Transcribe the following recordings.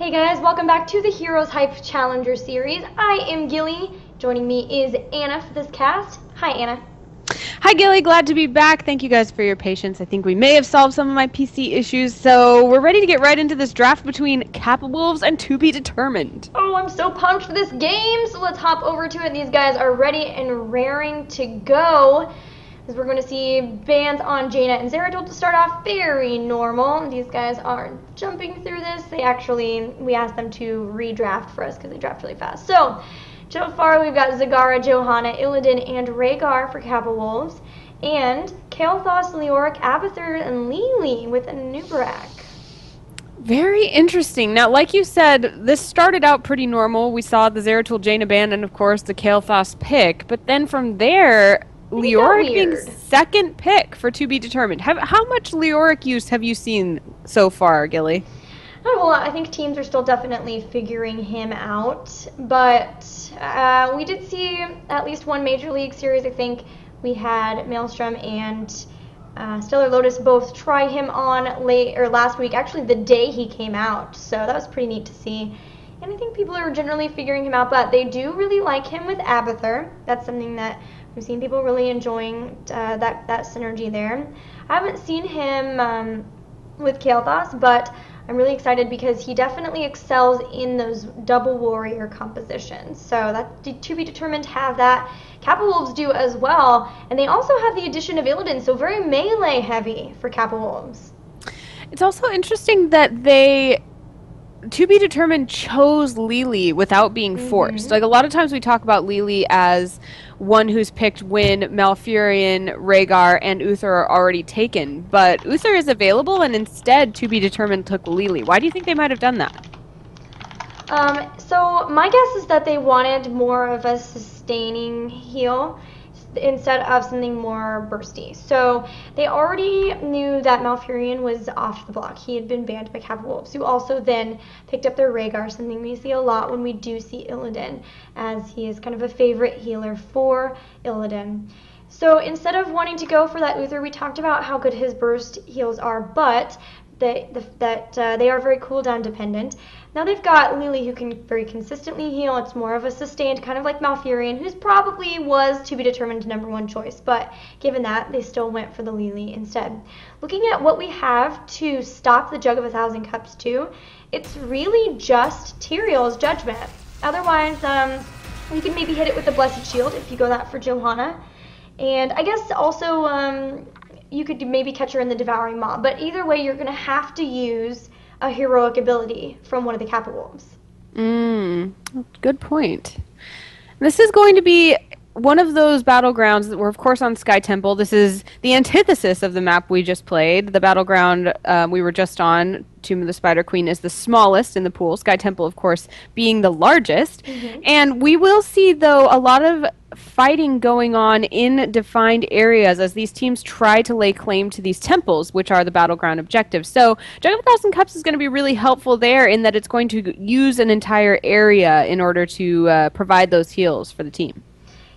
Hey guys, welcome back to the Heroes Hype Challenger series. I am Gilly. Joining me is Anna for this cast. Hi, Anna. Hi, Gilly. Glad to be back. Thank you guys for your patience. I think we may have solved some of my PC issues, so we're ready to get right into this draft between Kappa Wolves and To Be Determined. Oh, I'm so pumped for this game, so let's hop over to it. These guys are ready and raring to go. As we're going to see bans on Jaina and Zeratul to start off very normal. These guys are jumping through this. We asked them to redraft for us because they draft really fast. So far we've got Zagara, Johanna, Illidan, and Rhaegar for Kappa Wolves. And Kael'thas, Leoric, Abathur, and Lili with a Nubarak. Very interesting. Now, like you said, this started out pretty normal. We saw the Zeratul Jaina ban and, of course, the Kael'thas pick. But then from there, Leoric being second pick for To Be Determined. How much Leoric use have you seen so far, Gilly? Not a whole lot. I think teams are still definitely figuring him out. But we did see at least one Major League Series. I think we had Maelstrom and Stellar Lotus both try him on last week, actually the day he came out. So that was pretty neat to see. And I think people are generally figuring him out, but they do really like him with Abathur. That's something that we've seen people really enjoying, that synergy there. I haven't seen him with Kael'thas, but I'm really excited because he definitely excels in those double warrior compositions. So that To Be Determined have that. Kappa Wolves do as well, and they also have the addition of Illidan, so very melee heavy for Kappa Wolves. It's also interesting that To Be Determined chose Lili without being forced. Like, a lot of times we talk about Lili as one who's picked when Malfurion, Rhaegar, and Uther are already taken. But Uther is available, and instead To Be Determined took Lili. Why do you think they might have done that? So my guess is that they wanted more of a sustaining heal instead of something more bursty. So they already knew that Malfurion was off the block. He had been banned by Kappa Wolves, who also then picked up their Rhaegar, something we see a lot when we do see Illidan, as he is kind of a favorite healer for Illidan. So instead of wanting to go for that Uther, we talked about how good his burst heals are, but they are very cooldown dependent. Now they've got Lili, who can very consistently heal. It's more of a sustained, kind of like Malfurion, who's probably was To Be Determined #1 choice, but given that, they still went for the Lili instead. Looking at what we have to stop the Jug of 1,000 Cups too, it's really just Tyrael's Judgment. Otherwise, you can maybe hit it with the Blessed Shield if you go that for Johanna. And I guess also you could maybe catch her in the Devouring Maw, but either way, you're going to have to use a heroic ability from one of the Kappa Wolves. Good point. This is going to be one of those battlegrounds that we're, of course, on Sky Temple. This is the antithesis of the map we just played. The battleground we were just on, Tomb of the Spider Queen, is the smallest in the pool. Sky Temple, of course, being the largest. And we will see, though, a lot of fighting going on in defined areas as these teams try to lay claim to these temples, which are the battleground objectives. So Jug of 1,000 Cups is going to be really helpful there in that it's going to use an entire area in order to provide those heals for the team.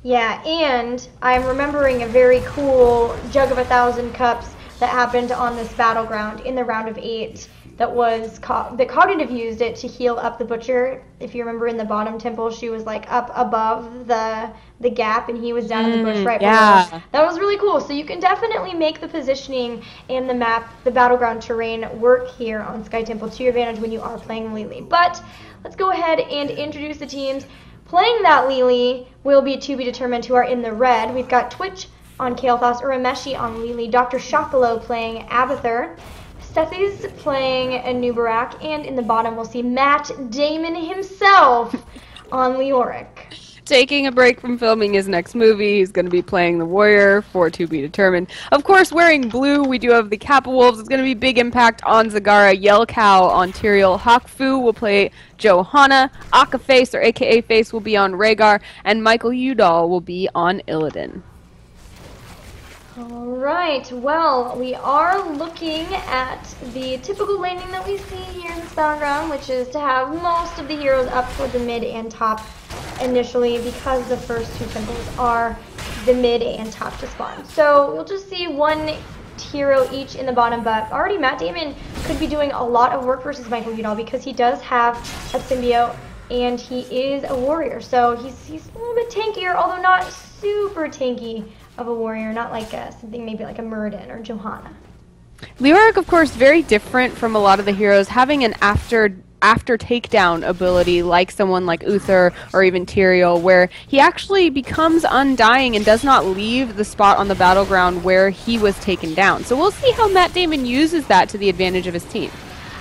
Yeah, and I'm remembering a very cool Jug of 1,000 Cups that happened on this battleground in the round of 8 that Cognitive used it to heal up the Butcher. If you remember in the bottom temple, she was like up above the gap and he was down in the bush right below. That was really cool. So you can definitely make the positioning and the map, the battleground terrain work here on Sky Temple to your advantage when you are playing Lili. But let's go ahead and introduce the teams. Playing that Lili will be To Be Determined, who are in the red. We've got Twitch on Kael'thas, Urameshi on Lili, Dr. Shapalo playing Abathur, Sethi's playing a Nubarak, and in the bottom we'll see Matt Damon himself on Leoric. Taking a break from filming his next movie, he's going to be playing the Warrior for To Be Determined. Of course, wearing blue, we do have the Kappa Wolves. It's going to be big impact on Zagara. Yelcow on Tyrael. Hawkfu will play Johanna. Akaface, or AKA Face, will be on Rhaegar. And Michael Udall will be on Illidan. Alright, well, we are looking at the typical laning that we see here in this battleground, which is to have most of the heroes up toward the mid and top initially, because the first two temples are the mid and top to spawn. So we'll just see one hero each in the bottom, but already Matt Damon could be doing a lot of work versus Michael Udall because he does have a symbiote and he is a warrior. So he's a little bit tankier, although not super tanky of a warrior, not like something maybe like a Muradin or Johanna. Leoric, of course, very different from a lot of the heroes, having an after takedown ability like someone like Uther or even Tyrael, where he actually becomes undying and does not leave the spot on the battleground where he was taken down. So we'll see how Matt Damon uses that to the advantage of his team.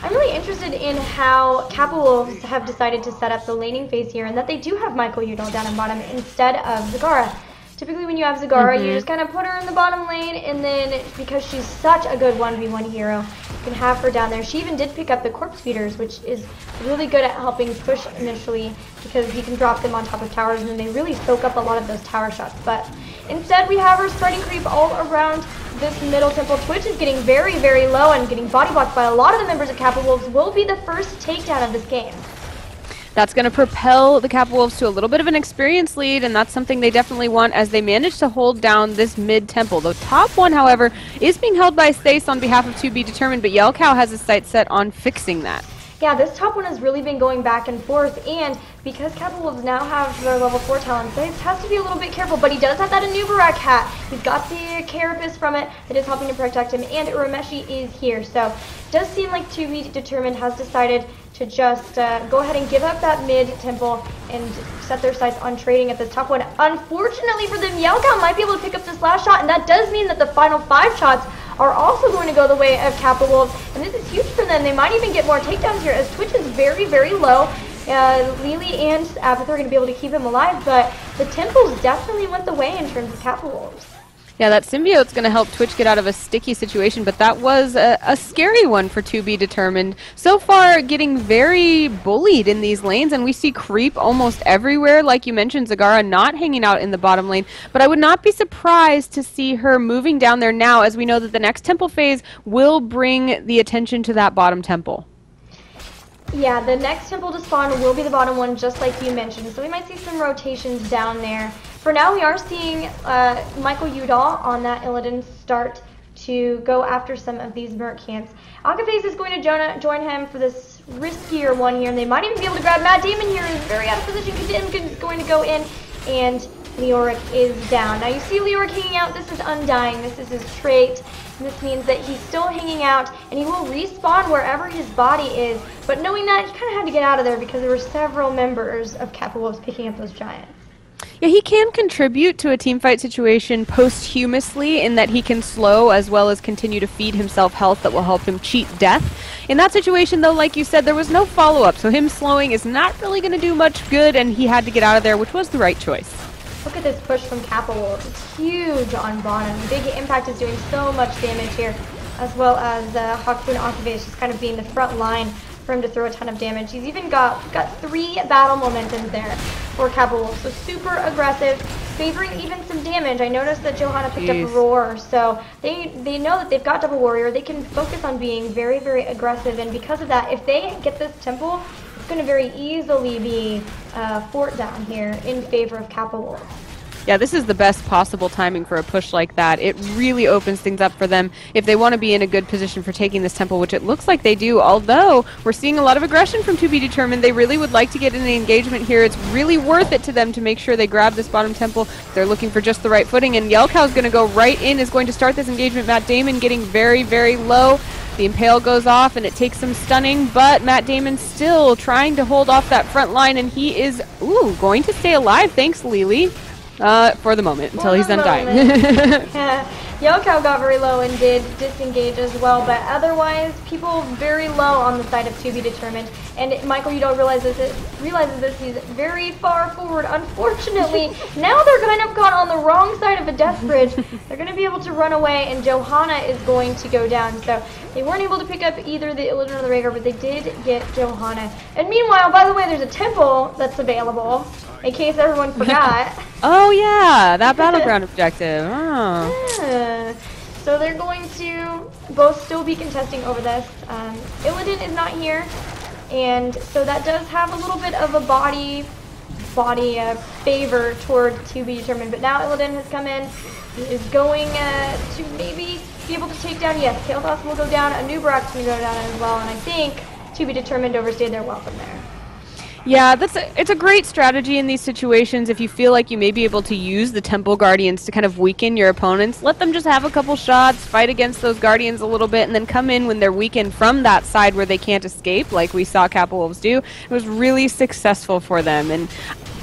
I'm really interested in how Kappa Wolves have decided to set up the laning phase here, and that they do have Michael Udall down in bottom instead of Zagara. Typically when you have Zagara, you just kind of put her in the bottom lane, and then because she's such a good 1v1 hero, you can have her down there. She even did pick up the corpse feeders, which is really good at helping push initially because you can drop them on top of towers and then they really soak up a lot of those tower shots. But instead we have her spreading creep all around this middle temple. Twitch is getting very, very low and getting body blocked by a lot of the members of Kappa Wolves. Will be the first takedown of this game. That's going to propel the Kappa Wolves to a little bit of an experience lead, and that's something they definitely want as they manage to hold down this mid-temple. The top one, however, is being held by Stace on behalf of 2B Determined, but Yelkow has his sights set on fixing that. Yeah, this top one has really been going back and forth, and because Kappa Wolves now have their level 4 talents, Stace has to be a little bit careful, but he does have that Anubarak hat. He's got the Carapace from it that is helping to protect him, and Urameshi is here. So it does seem like 2B Determined has decided to just go ahead and give up that mid-temple and set their sights on trading at this top one. Unfortunately for them, Yelkow might be able to pick up this last shot, and that does mean that the final 5 shots are also going to go the way of Kappa Wolves, and this is huge for them. They might even get more takedowns here as Twitch is very, very low. Lily and Apathy are going to be able to keep him alive, but the temples definitely went the way in terms of Kappa Wolves. Yeah, that symbiote's going to help Twitch get out of a sticky situation, but that was a scary one for 2B Determined. So far, getting very bullied in these lanes, and we see creep almost everywhere. Like you mentioned, Zagara not hanging out in the bottom lane, but I would not be surprised to see her moving down there now, as we know that the next temple phase will bring the attention to that bottom temple. Yeah, the next temple to spawn will be the bottom one, just like you mentioned, so we might see some rotations down there. For now, we are seeing Michael Udall on that Illidan start to go after some of these Merc camps. Akaphase is going to join him for this riskier one here, and they might even be able to grab Matt Damon here, who's very out of position. Kadin is going to go in, and Leoric is down. Now you see Leoric hanging out. This is Undying. This is his trait. And this means that he's still hanging out, and he will respawn wherever his body is. But knowing that, he kind of had to get out of there because there were several members of Kappa Wolves picking up those giants. Yeah, he can contribute to a teamfight situation posthumously in that he can slow as well as continue to feed himself health that will help him cheat death. In that situation, though, like you said, there was no follow-up, so him slowing is not really going to do much good, and he had to get out of there, which was the right choice. Look at this push from Kappa Wolves. It's huge on bottom. Big Impact is doing so much damage here, as well as Hakun Akave just kind of being the front line for him to throw a ton of damage. He's even got 3 battle momentums there for Kappa Wolves, so super aggressive, favoring even some damage. I noticed that Johanna picked up a Roar, so they know that they've got double warrior. They can focus on being very, very aggressive, and because of that, if they get this temple, it's going to very easily be fort down here in favor of Kappa Wolves. Yeah, this is the best possible timing for a push like that. It really opens things up for them if they want to be in a good position for taking this temple, which it looks like they do, although we're seeing a lot of aggression from 2B Determined. They really would like to get in the engagement here. It's really worth it to them to make sure they grab this bottom temple. They're looking for just the right footing, and Yelkow's going to go right in, is going to start this engagement. Matt Damon getting very, very low. The Impale goes off, and it takes some stunning, but Matt Damon still trying to hold off that front line, and he is, going to stay alive. Thanks, Lily. For the moment, until he's done dying. Yelkow got very low and did disengage as well, but otherwise, people very low on the side of 2B Determined. And Michael Udall realizes this. He's very far forward. Unfortunately, now they're kind of caught on the wrong side of a death bridge. They're going to be able to run away, and Johanna is going to go down. So they weren't able to pick up either the Illidan or the Rhaegar, but they did get Johanna. And meanwhile, by the way, there's a temple that's available, in case everyone forgot. Oh yeah, that battleground objective. Oh. Yeah. So they're going to both still be contesting over this. Illidan is not here, and so that does have a little bit of a body favor toward 2B Determined. But now Illidan has come in. He is going to maybe be able to take down, yes, Kael'thas will go down, a new Brock's going to go down as well, and I think To Be Determined overstayed their welcome there. Yeah, it's a great strategy in these situations. If you feel like you may be able to use the Temple Guardians to kind of weaken your opponents, let them just have a couple shots, fight against those Guardians a little bit, and then come in when they're weakened from that side where they can't escape, like we saw Kappa Wolves do. It was really successful for them, and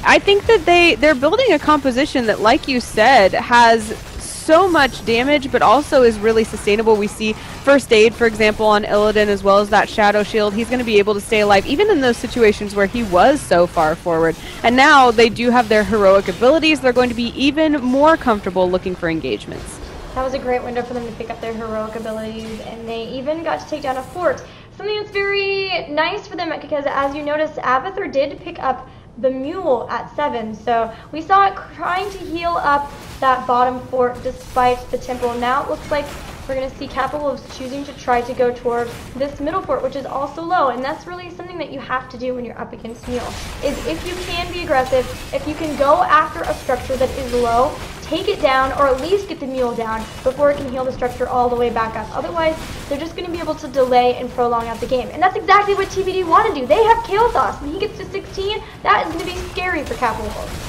I think that they're building a composition that, like you said, has so much damage, but also is really sustainable. We see First Aid, for example, on Illidan, as well as that Shadow Shield. He's going to be able to stay alive, even in those situations where he was so far forward. And now they do have their heroic abilities. They're going to be even more comfortable looking for engagements. That was a great window for them to pick up their heroic abilities, and they even got to take down a fort. Something that's very nice for them, because as you noticed, Abathur did pick up the mule at 7, so we saw it trying to heal up that bottom fort despite the temple. Now it looks like we're going to see Kappa Wolves choosing to try to go toward this middle fort, which is also low, and that's really something that you have to do when you're up against Mule, is if you can be aggressive, if you can go after a structure that is low, take it down, or at least get the Mule down before it can heal the structure all the way back up. Otherwise, they're just going to be able to delay and prolong out the game. And that's exactly what TBD want to do. They have Kael'thas. When he gets to 16, that is going to be scary for Kappa Wolves.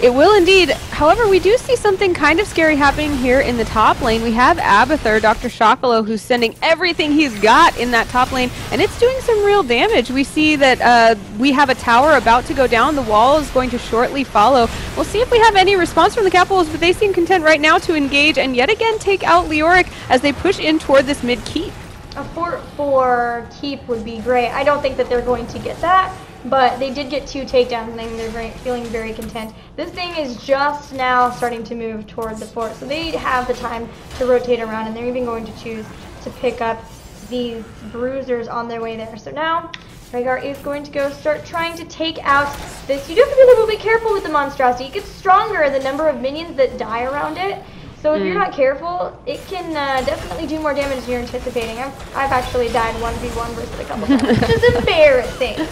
It will indeed. However, we do see something kind of scary happening here in the top lane. We have Abathur, Dr. Shocolo, who's sending everything he's got in that top lane, and it's doing some real damage. We see that we have a tower about to go down. The wall is going to shortly follow. We'll see if we have any response from the Kappa Wolves, but they seem content right now to engage and yet again take out Leoric as they push in toward this mid-keep. A fort for keep would be great. I don't think that they're going to get that, but they did get 2 takedowns, and they're feeling very content. This thing is just now starting to move toward the fort, so they have the time to rotate around, and they're even going to choose to pick up these bruisers on their way there. So now, Rhaegar is going to go start trying to take out this. You do have to be a little bit careful with the monstrosity. It gets stronger, the number of minions that die around it. So if you're not careful, it can definitely do more damage than you're anticipating. I've actually died 1v1 versus a couple times, which is embarrassing.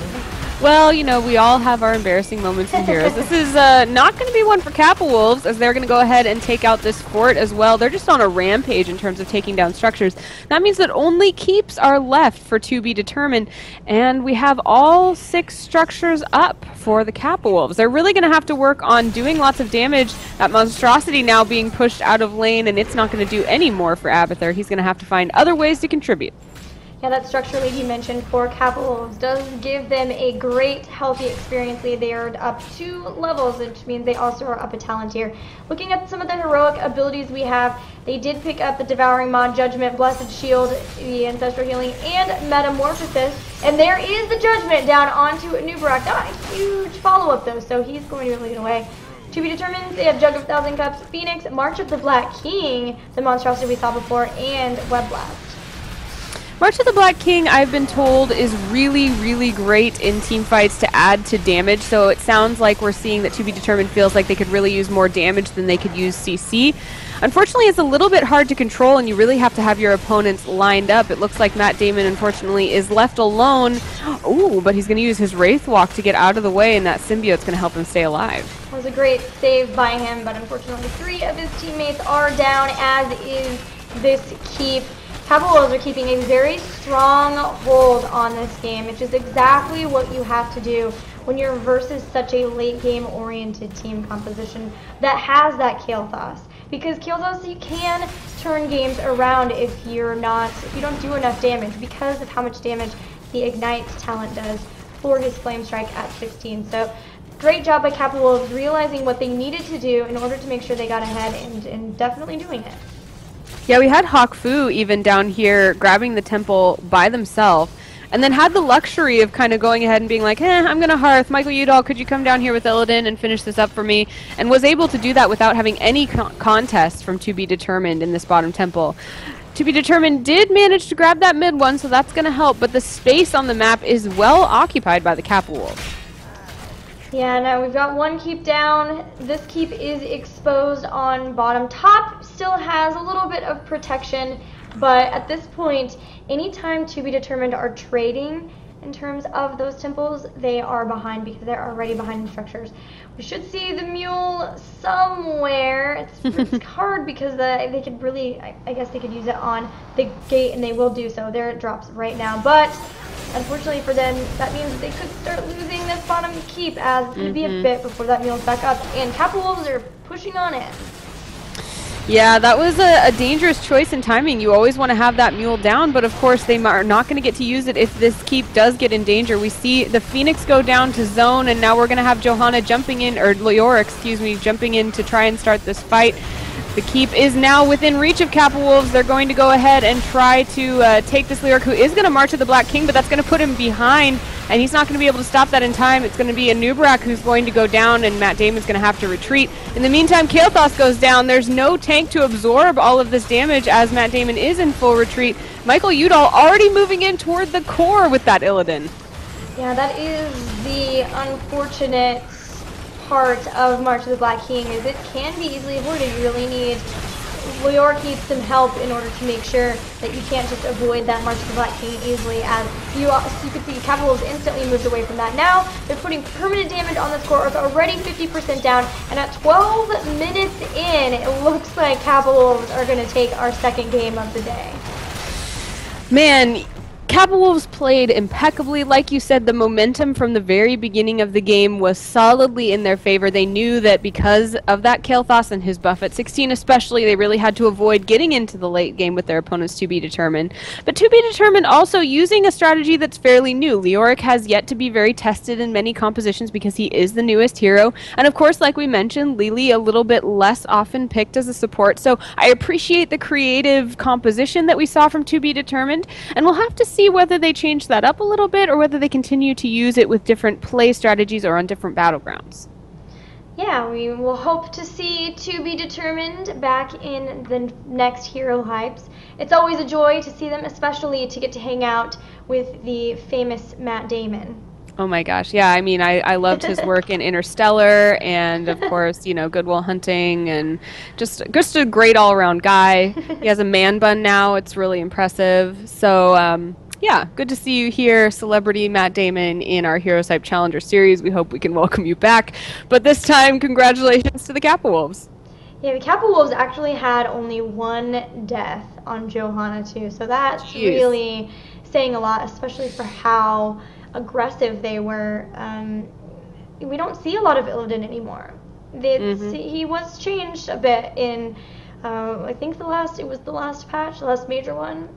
Well, you know, we all have our embarrassing moments in Heroes. This is not going to be one for Kappa Wolves, as they're going to go ahead and take out this fort as well. They're just on a rampage in terms of taking down structures. That means that only keeps are left for To Be Determined, and we have all 6 structures up for the Kappa Wolves. They're really going to have to work on doing lots of damage. That monstrosity now being pushed out of lane, and it's not going to do any more for Abathur. He's going to have to find other ways to contribute. Yeah, that structure lead you mentioned for Kappa Wolves does give them a great, healthy experience lead. They are up 2 levels, which means they also are up a talent tier. Looking at some of the heroic abilities we have, they did pick up the Devouring Maw, Judgment, Blessed Shield, the Ancestral Healing, and Metamorphosis. And there is the Judgment down onto Nubrak. Not a huge follow-up, though, so he's going to lead away. To Be Determined, they have Jug of Thousand Cups, Phoenix, March of the Black King, the monstrosity we saw before, and Web Blast. March of the Black King, I've been told, is really, really great in team fights to add to damage, so it sounds like we're seeing that To Be Determined feels like they could really use more damage than they could use CC. Unfortunately, it's a little bit hard to control, and you really have to have your opponents lined up. It looks like Matt Damon, unfortunately, is left alone. Ooh, but he's going to use his Wraith Walk to get out of the way, and that symbiote's going to help him stay alive. That was a great save by him, but unfortunately 3 of his teammates are down, as is this keep. Kappa Wolves are keeping a very strong hold on this game, which is exactly what you have to do when you're versus such a late game oriented team composition that has that Kael'thas. Because Kael'thas, you can turn games around if you don't do enough damage, because of how much damage the Ignite talent does for his Flame Strike at 16. So great job by Kappa Wolves realizing what they needed to do in order to make sure they got ahead, and definitely doing it. Yeah, we had Hawk Fu even down here grabbing the temple by themselves, and then had the luxury of kind of going ahead and being like, I'm going to Hearth. Michael Udall, could you come down here with Illidan and finish this up for me? And was able to do that without having any contest from To Be Determined in this bottom temple. To Be Determined did manage to grab that mid one, so that's going to help, but the space on the map is well occupied by the Kappa Wolves. Yeah, now we've got 1 keep down. This keep is exposed on bottom. Top still has a little bit of protection, but at this point, anytime To Be Determined are trading, in terms of those temples, they are behind because they're already behind in structures. We should see the mule somewhere. It's hard because they could really, I guess they could use it on the gate, and they will do so. There it drops right now. But unfortunately for them, that means they could start losing this bottom keep, as it's going to be a bit before that mule's back up. And Kappa Wolves are pushing on in. Yeah, that was a dangerous choice in timing. You always want to have that mule down, but of course they are not going to get to use it if this keep does get in danger. We see the Phoenix go down to zone, and now we're going to have Johanna jumping in, or Leora, excuse me, jumping in to try and start this fight. The keep is now within reach of Kappa Wolves. They're going to go ahead and try to take this Lyric, who is going to march to the Black King, but that's going to put him behind, and he's not going to be able to stop that in time. It's going to be a Nubrak who's going to go down, and Matt Damon's going to have to retreat. In the meantime, Kael'thas goes down. There's no tank to absorb all of this damage as Matt Damon is in full retreat. Michael Udall already moving in toward the core with that Illidan. Yeah, that is the unfortunate part of March of the Black King, is it can be easily avoided. You really need Leoric needs some help in order to make sure that you can't just avoid that March of the Black King easily, as you can see Kappa Wolves instantly moved away from that. Now they're putting permanent damage on the score. It's already 50% down, and at 12 minutes in, it looks like Kappa Wolves are going to take our second game of the day. Man, Kappa Wolves played impeccably. Like you said, the momentum from the very beginning of the game was solidly in their favor. They knew that because of that Kael'thas and his buff at 16 especially, they really had to avoid getting into the late game with their opponents to be determined. But to be determined also using a strategy that's fairly new. Leoric has yet to be very tested in many compositions because he is the newest hero. And of course, like we mentioned, Lili a little bit less often picked as a support. So I appreciate the creative composition that we saw from To Be Determined, and we'll have to see whether they change that up a little bit or whether they continue to use it with different play strategies or on different battlegrounds. Yeah, we will hope to see To Be Determined back in the next Hero Hypes. It's always a joy to see them, especially to get to hang out with the famous Matt Damon. Oh my gosh, yeah, I mean, I loved his work in Interstellar, and of course, you know, Good Will Hunting, and just a great all-around guy. He has a man bun now. It's really impressive. So, yeah, good to see you here, celebrity Matt Damon, in our Heroes Hype Challenger series. We hope we can welcome you back. But this time, congratulations to the Kappa Wolves. Yeah, the Kappa Wolves actually had only one death on Johanna, too. So that's really saying a lot, especially for how aggressive they were. We don't see a lot of Illidan anymore. He was changed a bit in, I think it was the last patch, the last major one.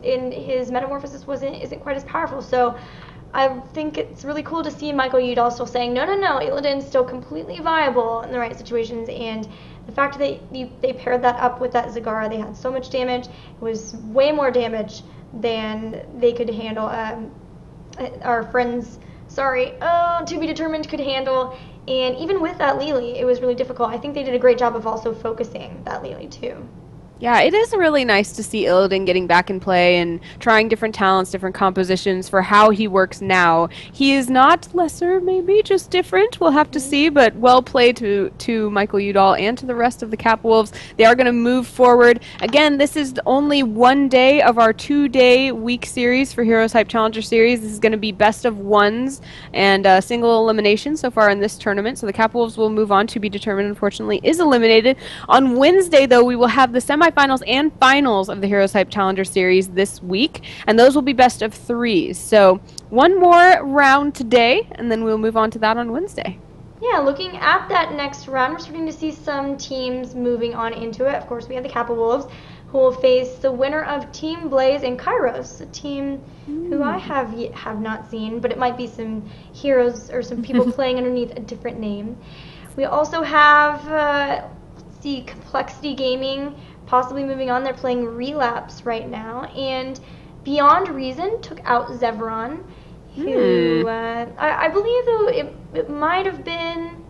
In his metamorphosis isn't quite as powerful. So I think it's really cool to see Michael Udall still saying, no, Illidan's still completely viable in the right situations. And the fact that they paired that up with that Zagara, they had so much damage. It was way more damage than they could handle. Our friends, To Be Determined could handle, and even with that Lili, it was really difficult. I think they did a great job of also focusing that Lili too. Yeah, it is really nice to see Illidan getting back in play and trying different talents, different compositions for how he works now. He is not lesser, maybe, just different. We'll have to see, but well played to Michael Udall and to the rest of the Kappa Wolves. They are going to move forward. Again, this is only one day of our 2-day week series for Heroes Hype Challenger Series. This is going to be best of ones and single elimination so far in this tournament. So the Kappa Wolves will move on. To Be Determined, unfortunately, is eliminated. On Wednesday, though, we will have the semifinals and finals of the Heroes Hype Challenger Series this week, and those will be best of 3s. So one more round today, and then we'll move on to that on Wednesday. Yeah, looking at that next round, we're starting to see some teams moving on into it. Of course, we have the Kappa Wolves, who will face the winner of Team Blaze and Kairos, a team who I have not seen, but it might be some heroes or some people playing underneath a different name. We also have Complexity Gaming possibly moving on. They're playing Relapse right now, and Beyond Reason took out Zevron, who I believe, though, it might have been,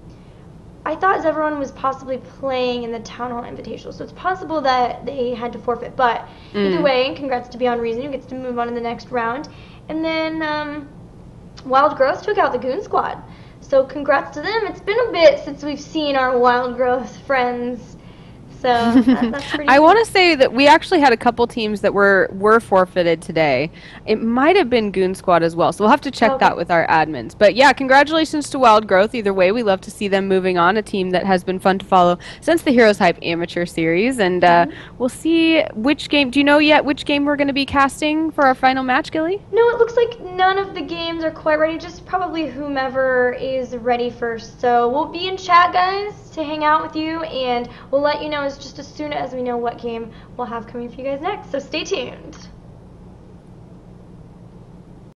I thought Zevron was possibly playing in the Town Hall Invitational, so it's possible that they had to forfeit, but either way, congrats to Beyond Reason, who gets to move on in the next round. And then Wild Growth took out the Goon Squad, so congrats to them. It's been a bit since we've seen our Wild Growth friends. So So that's pretty I cool. want to say that we actually had a couple teams that were forfeited today. It might have been Goon Squad as well, so we'll have to check that with our admins. But yeah, congratulations to Wild Growth. Either way, we love to see them moving on, a team that has been fun to follow since the Heroes Hype Amateur Series. And we'll see which game. Do you know yet which game we're going to be casting for our final match, Gilly? No, it looks like none of the games are quite ready, just probably whomever is ready first. So we'll be in chat, guys, to hang out with you, and we'll let you know just as soon as we know what game we'll have coming for you guys next. So stay tuned.